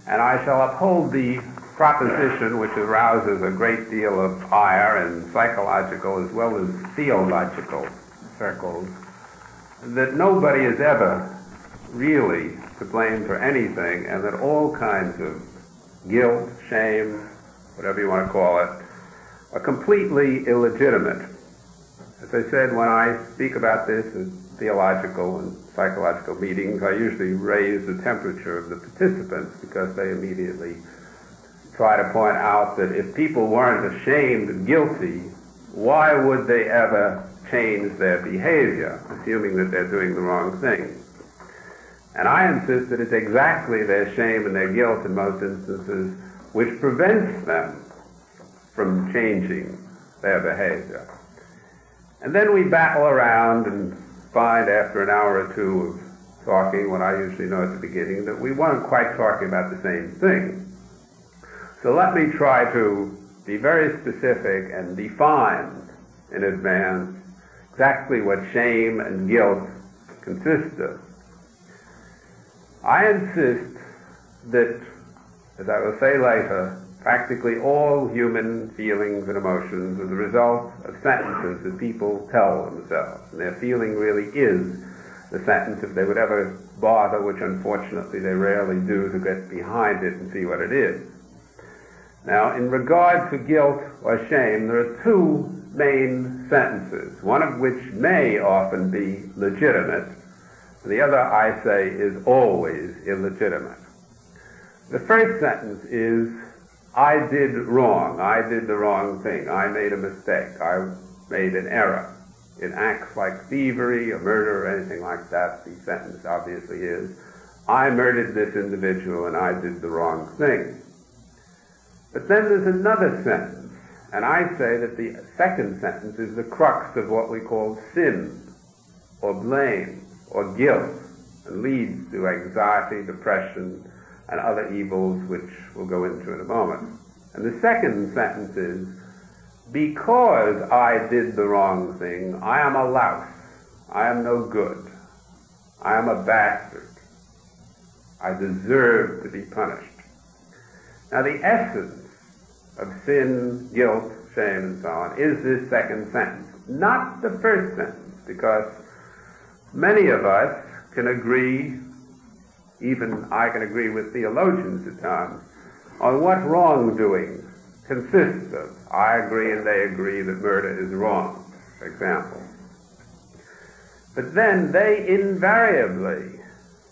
and I shall uphold the proposition, which arouses a great deal of ire in psychological as well as theological circles, that nobody is ever really to blame for anything, and that all kinds of guilt, shame, whatever you want to call it, are completely illegitimate. As I said, when I speak about this at theological and psychological meetings, I usually raise the temperature of the participants because they immediately try to point out that if people weren't ashamed and guilty, why would they ever change their behavior, assuming that they're doing the wrong thing? And I insist that it's exactly their shame and their guilt in most instances which prevents them from changing their behavior. And then we battle around and find after an hour or two of talking, what I usually know at the beginning, that we weren't quite talking about the same thing. So let me try to be very specific and define in advance exactly what shame and guilt consist of. I insist that, as I will say later, practically all human feelings and emotions are the result of sentences that people tell themselves. And their feeling really is the sentence, if they would ever bother, which unfortunately they rarely do, to get behind it and see what it is. Now, in regard to guilt or shame, there are two main sentences, one of which may often be legitimate, and the other, I say, is always illegitimate. The first sentence is, I did wrong, I did the wrong thing, I made a mistake, I made an error. In acts like thievery or murder or anything like that, the sentence obviously is, I murdered this individual and I did the wrong thing. But then there's another sentence, and I say that the second sentence is the crux of what we call sin, or blame, or guilt, and leads to anxiety, depression, and other evils which we'll go into in a moment. And the second sentence is, because I did the wrong thing, I am a louse, I am no good, I am a bastard, I deserve to be punished. Now the essence of sin, guilt, shame, and so on is this second sentence, not the first sentence, because many of us can agree, even I can agree with theologians at times, on what wrongdoing consists of. I agree and they agree that murder is wrong, for example. But then they invariably,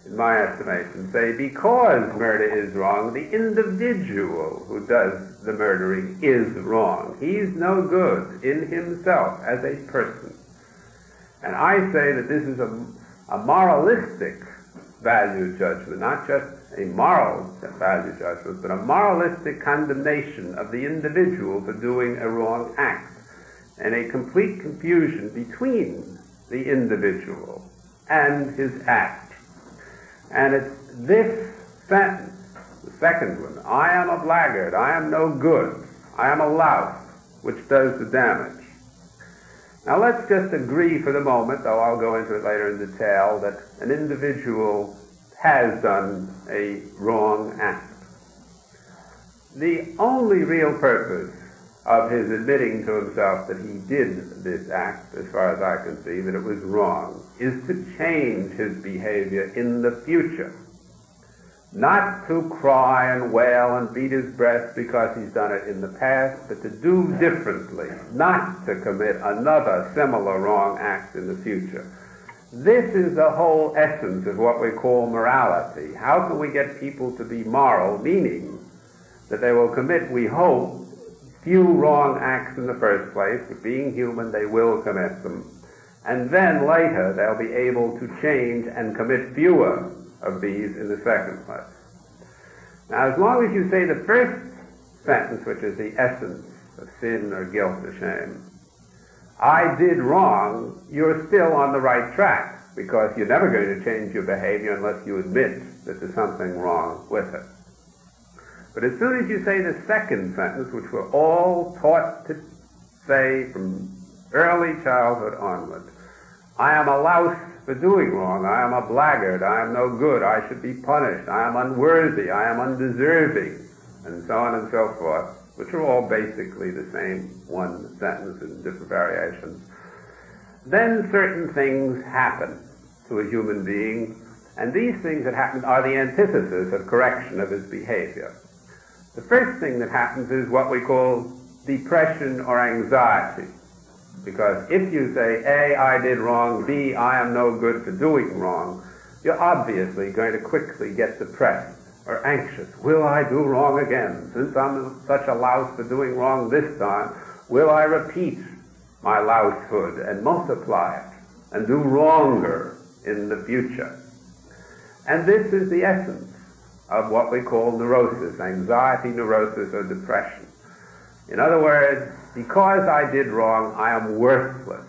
in my estimation, say because murder is wrong, the individual who does the murdering is wrong. He's no good in himself as a person. And I say that this is a moralistic value judgment, not just a moral value judgment, but a moralistic condemnation of the individual for doing a wrong act, and a complete confusion between the individual and his act. And it's this sentence, the second one, I am a blackguard, I am no good, I am a louse, which does the damage. Now let's just agree for the moment, though I'll go into it later in detail, that an individual has done a wrong act. The only real purpose of his admitting to himself that he did this act, as far as I can see, that it was wrong, is to change his behavior in the future. Not to cry and wail and beat his breast because he's done it in the past, but to do differently, not to commit another similar wrong act in the future. This is the whole essence of what we call morality. How can we get people to be moral, meaning that they will commit, we hope, few wrong acts in the first place, but being human, they will commit them. And then later, they'll be able to change and commit fewer of these in the second place. Now, as long as you say the first sentence, which is the essence of sin or guilt or shame, I did wrong, you're still on the right track, because you're never going to change your behavior unless you admit that there's something wrong with it. But as soon as you say the second sentence, which we're all taught to say from early childhood onward, I am a louse for doing wrong. I am a blackguard. I am no good. I should be punished. I am unworthy. I am undeserving. And so on and so forth, which are all basically the same one sentence in different variations. Then certain things happen to a human being, and these things that happen are the antithesis of correction of his behavior. The first thing that happens is what we call depression or anxiety. Because if you say, A, I did wrong, B, I am no good for doing wrong, you're obviously going to quickly get depressed or anxious. Will I do wrong again? Since I'm such a louse for doing wrong this time, will I repeat my lousehood and multiply it and do wronger in the future? And this is the essence of what we call neurosis, anxiety, neurosis, or depression. In other words, because I did wrong, I am worthless.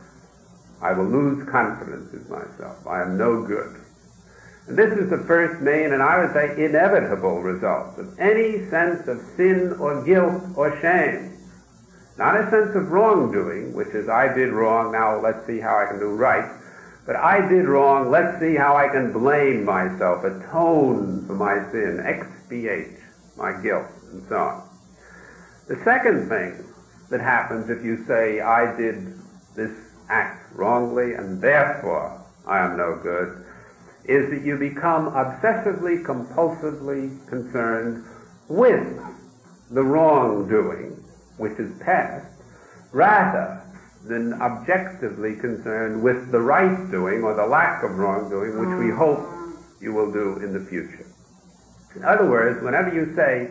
I will lose confidence in myself. I am no good. And this is the first main, and I would say inevitable result of any sense of sin or guilt or shame. Not a sense of wrongdoing, which is I did wrong, now let's see how I can do right. But I did wrong, let's see how I can blame myself, atone for my sin, expiate my guilt, and so on. The second thing that happens if you say, I did this act wrongly and therefore I am no good, is that you become obsessively, compulsively concerned with the wrongdoing, which is past, rather than objectively concerned with the right doing or the lack of wrongdoing, which we hope you will do in the future. In other words, whenever you say,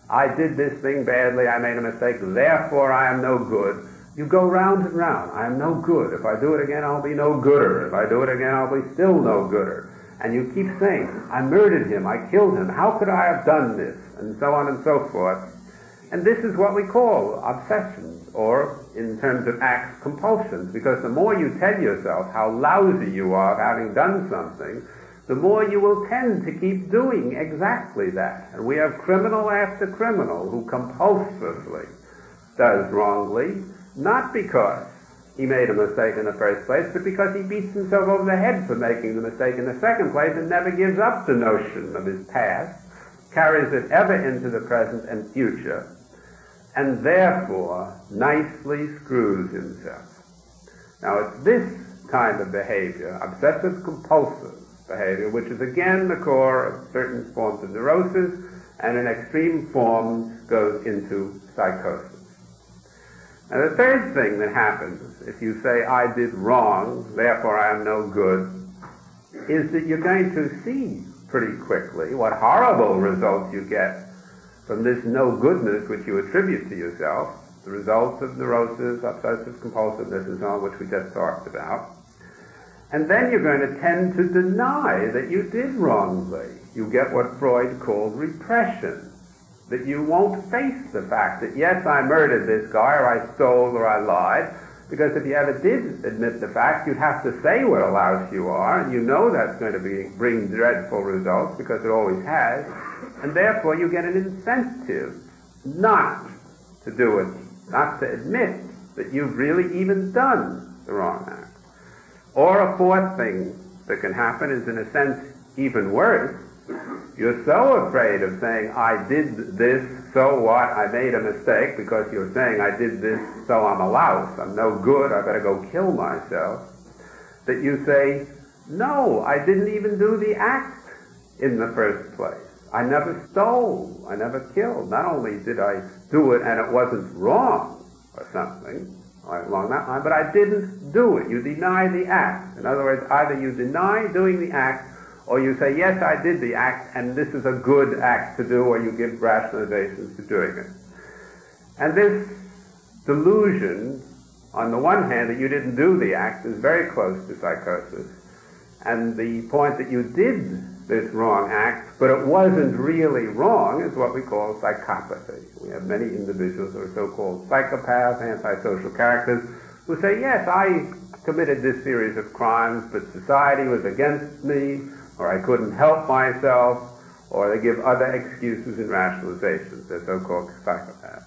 I did this thing badly, I made a mistake, therefore I am no good, you go round and round. I am no good. If I do it again, I'll be no gooder. If I do it again, I'll be still no gooder. And you keep saying, I murdered him, I killed him, how could I have done this? And so on and so forth. And this is what we call obsessions, or in terms of acts, compulsions, because the more you tell yourself how lousy you are of having done something, the more you will tend to keep doing exactly that. And we have criminal after criminal who compulsively does wrongly, not because he made a mistake in the first place, but because he beats himself over the head for making the mistake in the second place and never gives up the notion of his past, carries it ever into the present and future, and therefore nicely screws himself. Now it's this kind of behavior, obsessive-compulsive behavior, which is again the core of certain forms of neurosis, and in extreme forms goes into psychosis. Now the third thing that happens if you say, I did wrong, therefore I am no good, is that you're going to see pretty quickly what horrible results you get from this no-goodness which you attribute to yourself, the results of neurosis, obsessive-compulsiveness, and so on, which we just talked about. And then you're going to tend to deny that you did wrongly. You get what Freud called repression, that you won't face the fact that, yes, I murdered this guy, or I stole, or I lied, because if you ever did admit the fact, you'd have to say what a louse you are, and you know that's going to bring dreadful results, because it always has, and therefore you get an incentive not to do it, not to admit that you've really even done the wrong act. Or a fourth thing that can happen is, in a sense, even worse. You're so afraid of saying, I did this, so what, I made a mistake, because you're saying, I did this, so I'm a louse, I'm no good, I better go kill myself, that you say, no, I didn't even do the act in the first place. I never stole, I never killed. Not only did I do it and it wasn't wrong or something along that line, but I didn't do it. You deny the act. In other words, either you deny doing the act, or you say, yes, I did the act, and this is a good act to do, or you give rationalizations for doing it. And this delusion, on the one hand, that you didn't do the act is very close to psychosis. And the point that you did this wrong act, but it wasn't really wrong, is what we call psychopathy. We have many individuals who are so-called psychopaths, antisocial characters, who say, yes, I committed this series of crimes, but society was against me, or I couldn't help myself, or they give other excuses and rationalizations. They're so-called psychopaths.